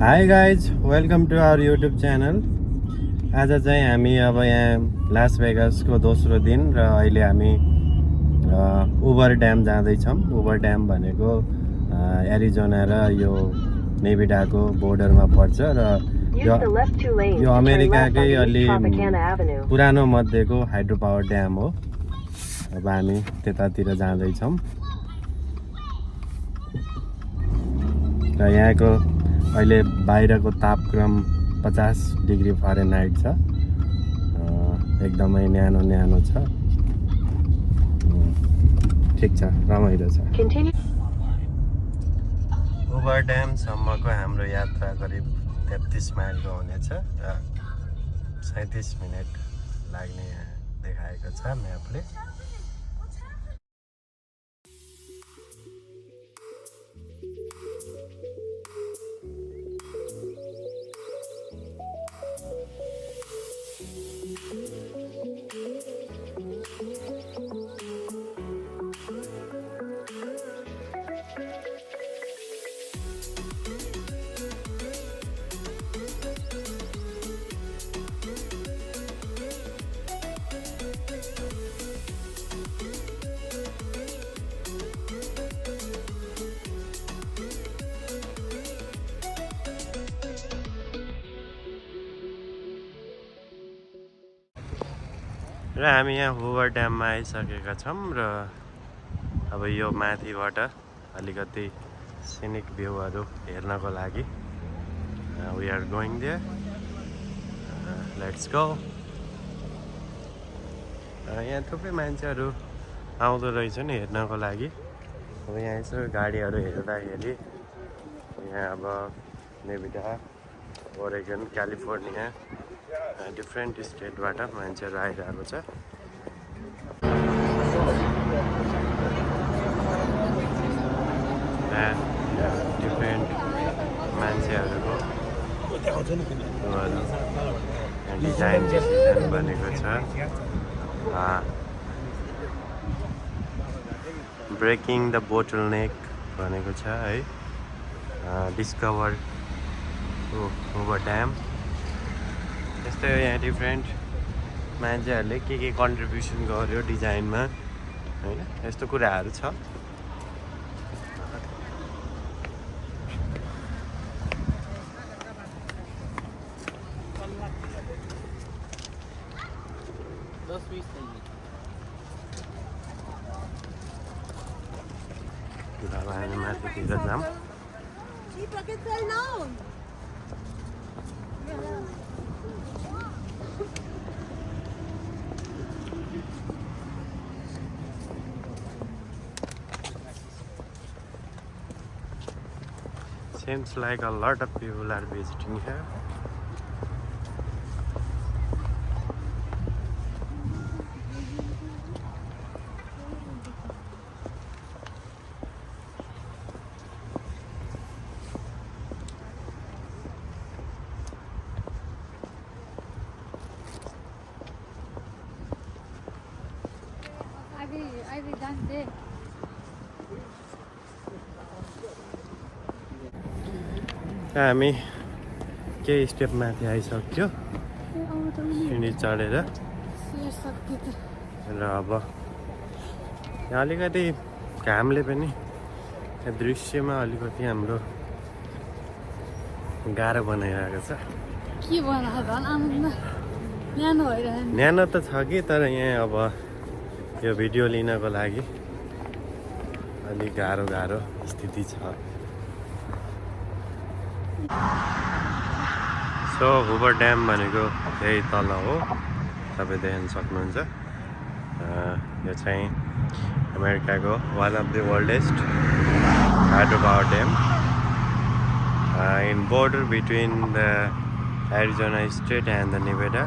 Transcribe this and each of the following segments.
High guys welcome to our YouTube channel. आज चाहिँ हामी अब यहाँ लास भेगासको दोस्रो दिन र अहिले हामी हुभर ड्याम जाँदैछौँ। हुभर ड्याम भनेको एरिजोना र यो नेभिडाको बोर्डरमा पर्छ र यो अमेरिकाकै अलि पुरानो मध्येको हाइड्रो पावर ड्याम हो। अब हामी त्यतातिर जाँदैछौँ र यहाँको अहिले बाहिरको तापक्रम 50 डिग्री फरेनहाइट छ। एकदमै न्यानो न्यानो छ। ठिक छ, रमाइलो छ। हुभर ड्यामसम्मको हाम्रो यात्रा करिब 33 माइलको हुनेछ र 37 मिनट लाग्ने देखाएको छ म्यापले। र हामी यहाँ हुभर ड्याममा आइसकेका छौँ र अब यो माथिबाट अलिकति सिनिक भ्यूहरू हेर्नको लागि we are going there. Let's go. यहाँ थुप्रै मान्छेहरू आउँदो रहेछन् हेर्नको लागि। अब यहाँ यसो गाडीहरू हेर्दाखेरि यहाँ अब नेभिडा, ओरेगन, क्यालिफोर्निया डिफ्रेन्ट स्टेटबाट मान्छेहरू आइरहेको छ। डिफ्रेन्ट मान्छेहरूको डिजाइन बनेको छ। ब्रेकिङ द बोटल नेक भनेको छ है। Discover Hoover dam. यस्तै यहाँ डिफ्रेन्ट मान्छेहरूले के कन्ट्रिब्युसन गर्यो डिजाइनमा होइन, यस्तो कुराहरू छ। हामी माथितिर जाऊँ। Seems like a lot of people are visiting here. हामी केही स्टेप माथि आइसक्यो सिँढी चढेर र अब यहाँ अलिकति घामले पनि दृश्यमा अलिकति हाम्रो गाह्रो बनाइरहेको छ। न्यानो त छ कि, तर यहाँ अब यो भिडियो लिनको लागि अलिक गाह्रो स्थिति छ। सो हुभर ड्याम भनेको यही तल हो, तपाईँ देख्न सक्नुहुन्छ। यो चाहिँ अमेरिकाको one of the worldest hydro power dam in border between the Arizona state and the Nevada.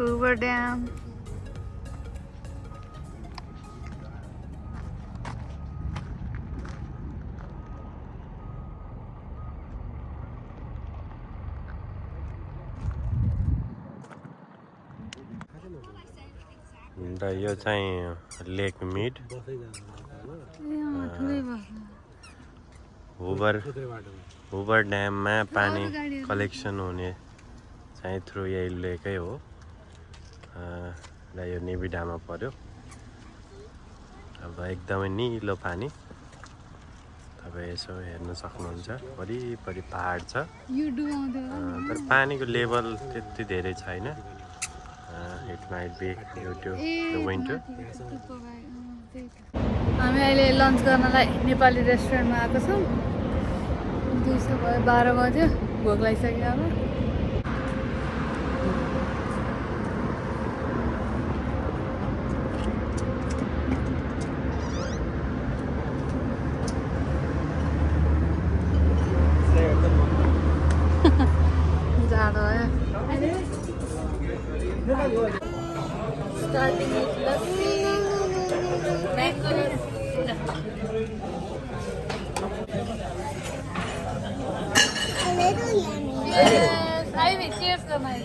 Hoover Dam. र यो चाहिँ लेक मिड हुबर ड्याममा पानी कलेक्सन हुने चाहिँ थ्रु यही लेकै हो र यो निबिडामा पर्यो अब एकदमै निलो पानी तपाईँ यसो हेर्न सक्नुहुन्छ वरिपरि पहाड छ तर पानीको लेभल त्यति धेरै छैन it might be due to the winter हामी अहिले लन्च गर्नलाई नेपाली रेस्टुरेन्टमा आएको छौँ 12 बज्यो भोक लागिसक्यो अब जाडो आयो Starting with lassi, mango Yes, I will cheers to my.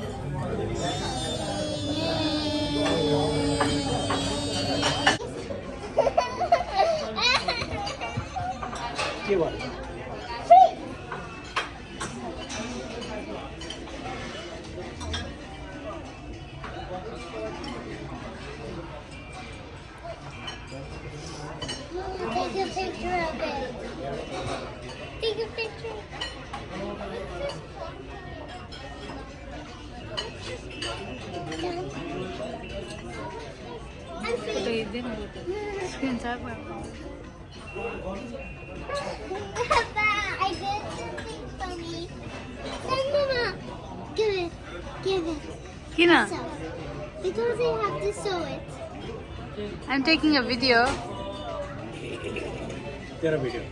Take a picture of it. Take a picture. I'm free. Screenshot. I did something funny. Mama, give it. Give it. Kina, So, because I have to sew it. I'm taking a video. तेरा video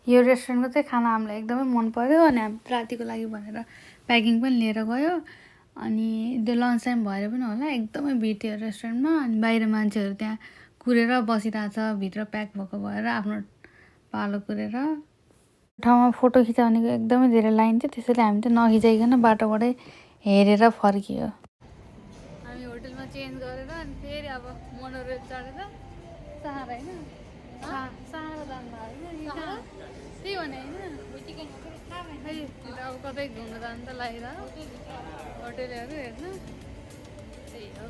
यो रेस्टुरेन्टको चाहिँ खाना हामीलाई एकदमै मन पर्यो अनि हामी रातिको लागि भनेर प्याकिङ पनि लिएर गयो अनि त्यो लन्च टाइम भएर पनि होला एकदमै भिड थियो रेस्टुरेन्टमा अनि बाहिर मान्छेहरू त्यहाँ कुरेर बसिरहेछ भित्र प्याक भएको भएर आफ्नो पालो कुरेर ठाउँमा फोटो खिचाउनेको एकदमै धेरै लाइन थियो त्यसैले हामी चाहिँ नखिचाइकन बाटोबाटै हेरेर फर्कियो हामी होटलमा चेन्ज गरेर अनि फेरि अब मोनोरेल चढेर सहारा होइन सहारा जानुभयो होइन त्यही भने होइन अब कतै घुम्न जानु त लागिरह होटेलहरू हेर्न त्यही हो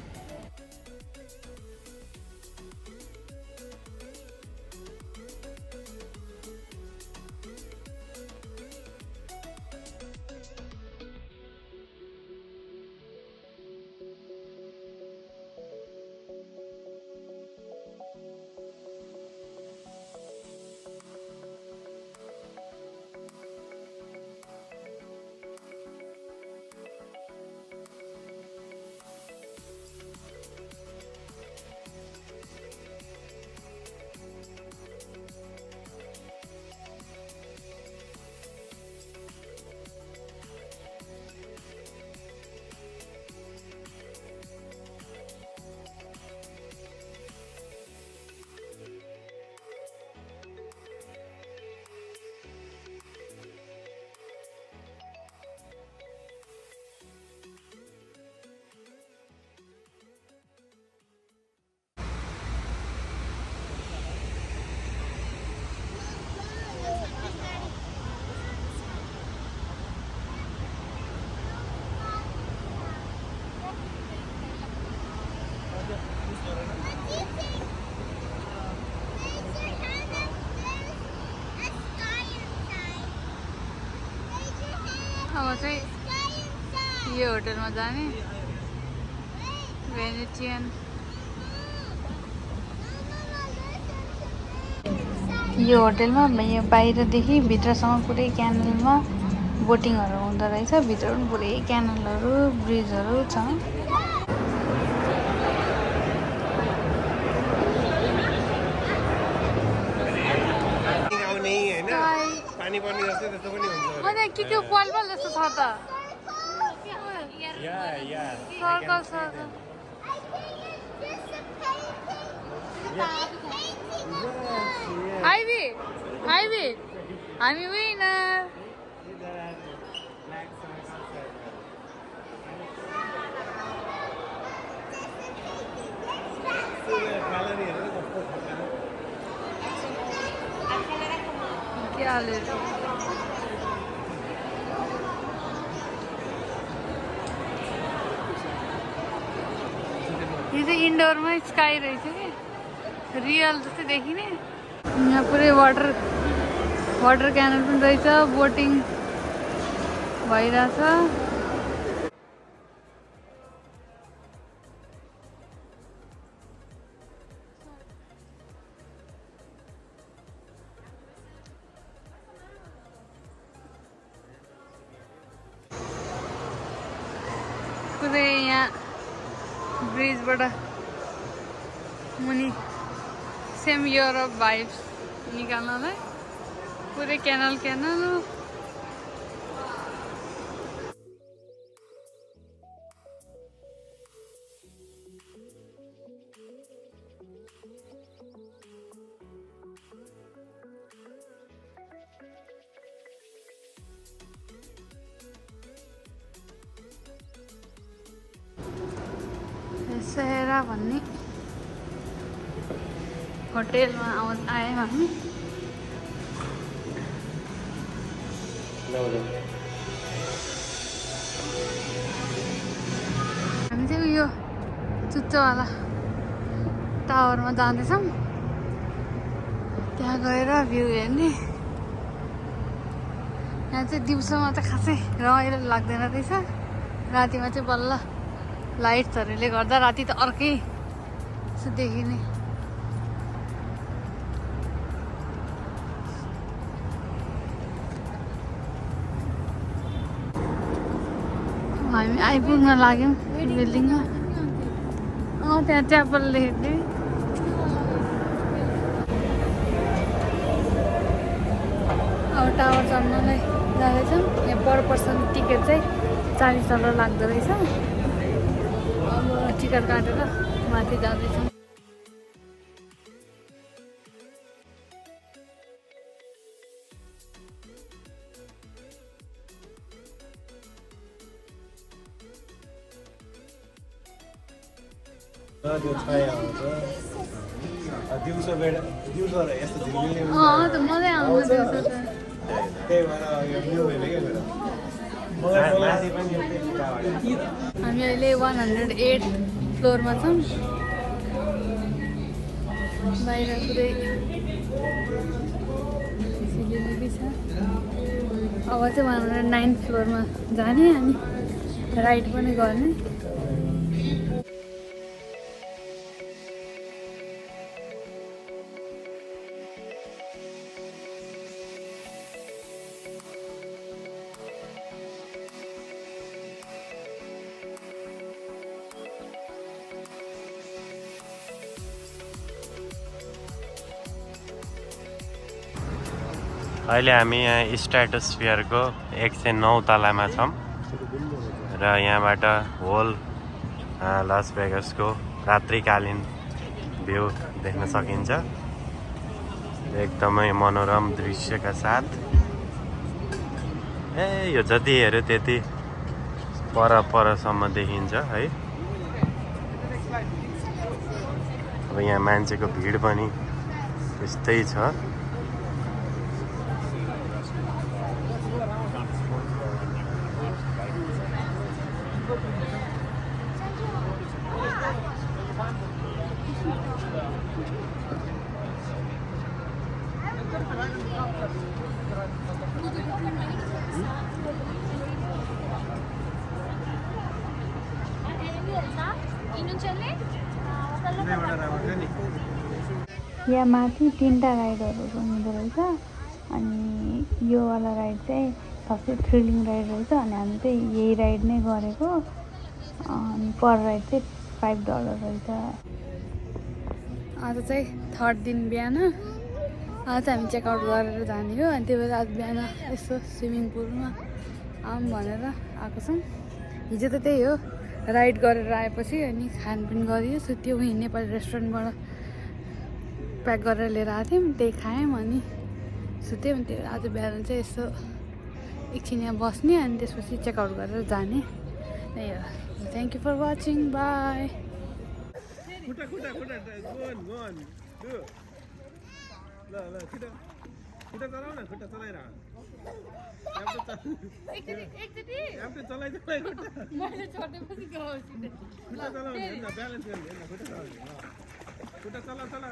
अब चाहिँ यो होटलमा जाने भेनेटियन यो होटलमा यो बाहिरदेखि भित्रसम्म पुरै क्यानलमा बोटिङहरू हुँदो रहेछ भित्र पनि पुरै क्यानलहरू ब्रिजहरू छ पानी पर्ने जस्तो त्यस्तो पनि हुन्छ अनि के पल पल जस्तो छ त सर्कल सर्कल आइबी आइबी हामी विनर क्या हाल यो चाहिँ इन्डोरमै स्काई रहेछ कि रियल जस्तै देखिने यहाँ पुरै वाटर क्यानल पनि रहेछ बोटिङ भइरहेछ पुरै यहाँ ब्रिजबाट मुनि सेम युरोप भाइब्स निकाल्नलाई पुरै क्यानल सेहरा भन्ने होटेलमा आयौँ हामी चाहिँ यो चुच्चोवाला टावरमा जाँदैछौँ त्यहाँ गएर भ्यू हेर्ने यहाँ चाहिँ दिउँसोमा चाहिँ खासै रमाइलो लाग्दैन रहेछ रातिमा चाहिँ बल्ल लाइट्सहरूले गर्दा राति त अर्कै देखिने हामी आइपुग्न लाग्यौँ बिल्डिङमा त्यहाँ च्यापल हेर्ने अब टावर चढ्नलाई जाँदैछौँ यहाँ पर पर्सन टिकट चाहिँ $40 लाग्दो रहेछ अब टिकट काटेर माथि जाँदैछौँ दिउँसो यस्तो झिल्मिल्ने त मजै आउँछ दिउँसो त त्यही भएर यो न्यू भेटेकै मेरो हामी अहिले 108 फ्लोरमा छौँ बाहिर पुरै सिलिलिली छ अब चाहिँ 109 फ्लोरमा जाने अनि राइड पनि गर्ने अहिले हामी यहाँ स्ट्राटोस्फियरको 109 तलामा छौँ र यहाँबाट होल लास भेगासको रात्रिकालीन भ्यू देख्न सकिन्छ एकदमै मनोरम दृश्यका साथ यो जति हेऱ्यो त्यति परसम्म देखिन्छ है अब यहाँ मान्छेको भिड पनि त्यस्तै छ यहाँ माथि 3टा राइडहरू हुँदो रहेछ अनि यो वाला राइड चाहिँ सबसे थ्रिलिङ राइड रहेछ अनि हामी चाहिँ यही राइड नै गरेको अनि पर राइड चाहिँ $5 रहेछ। आज चाहिँ 3rd दिन बिहान आज चाहिँ हामी चेकआउट गरेर जाने हो अनि त्यही भएर आज बिहान यसो स्विमिङ पुलमा आऊँ भनेर आएको छौँ। हिजो त त्यही हो राइड गरेर आएपछि अनि खानपिन गरियो सुत्यो वहीँ नेपाली रेस्टुरेन्टबाट प्याक गरेर लिएर आएको थियौँ त्यही खायौँ अनि सुत्यौँ अनि त्यो आज बिहान चाहिँ यसो एकछिन यहाँ बस्ने अनि त्यसपछि चेकआउट गरेर जाने त्यही हो। Thank you for watching bye.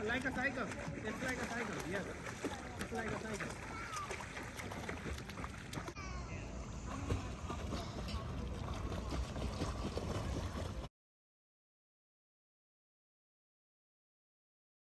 Like a cycle. It's like a cycle. Yes. It's like a cycle.